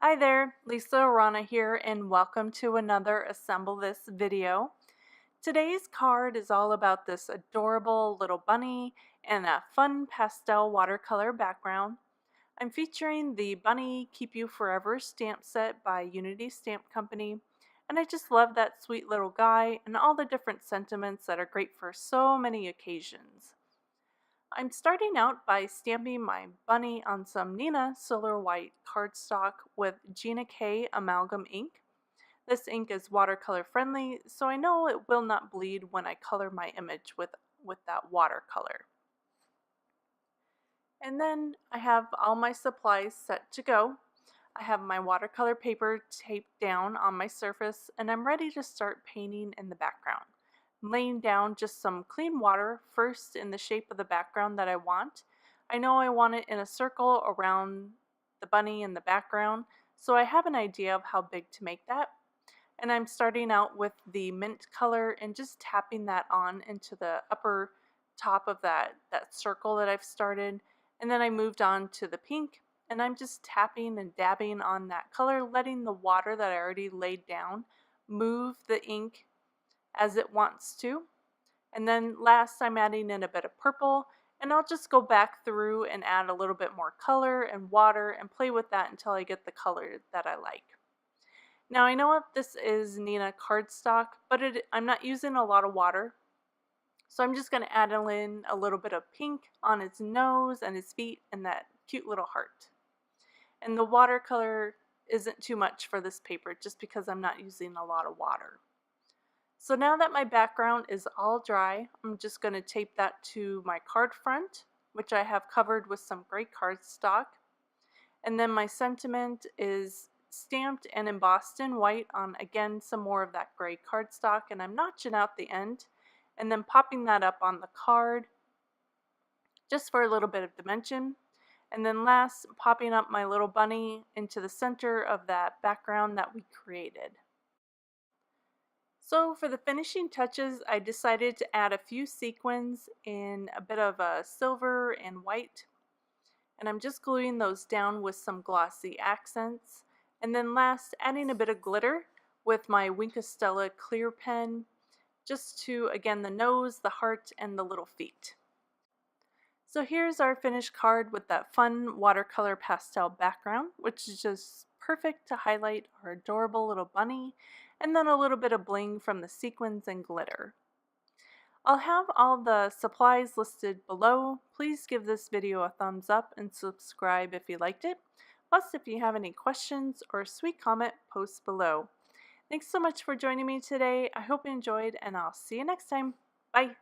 Hi there, Lisa Rana here, and welcome to another Assemble This video. Today's card is all about this adorable little bunny and a fun pastel watercolor background. I'm featuring the Bunny Keep You Forever stamp set by Unity Stamp Company, and I just love that sweet little guy and all the different sentiments that are great for so many occasions. I'm starting out by stamping my bunny on some Nina Silver White cardstock with Gina K amalgam ink. This ink is watercolor friendly, so I know it will not bleed when I color my image with that watercolor. And then I have all my supplies set to go. I have my watercolor paper taped down on my surface, and I'm ready to start painting in the background. I'm laying down just some clean water first in the shape of the background that I want. I know I want it in a circle around the bunny in the background, so I have an idea of how big to make that. And I'm starting out with the mint color and just tapping that on into the upper top of that circle that I've started. And then I moved on to the pink, and I'm just tapping and dabbing on that color, letting the water that I already laid down move the ink as it wants to. And then last I'm adding in a bit of purple, and I'll just go back through and add a little bit more color and water and play with that until I get the color that I like. Now I know this is Nina cardstock, but I'm not using a lot of water. So I'm just going to add in a little bit of pink on its nose and its feet and that cute little heart. And the watercolor isn't too much for this paper just because I'm not using a lot of water. So now that my background is all dry, I'm just going to tape that to my card front, which I have covered with some gray cardstock. And then my sentiment is stamped and embossed in white on, again, some more of that gray cardstock, and I'm notching out the end and then popping that up on the card just for a little bit of dimension. And then last, popping up my little bunny into the center of that background that we created. So for the finishing touches, I decided to add a few sequins in a bit of a silver and white. And I'm just gluing those down with some glossy accents. And then last, adding a bit of glitter with my Wink of Stella clear pen, just to, again, the nose, the heart, and the little feet. So here's our finished card with that fun watercolor pastel background, which is just perfect to highlight our adorable little bunny, and then a little bit of bling from the sequins and glitter. I'll have all the supplies listed below. Please give this video a thumbs up and subscribe if you liked it. Plus, if you have any questions or a sweet comment, post below. Thanks so much for joining me today. I hope you enjoyed, and I'll see you next time. Bye!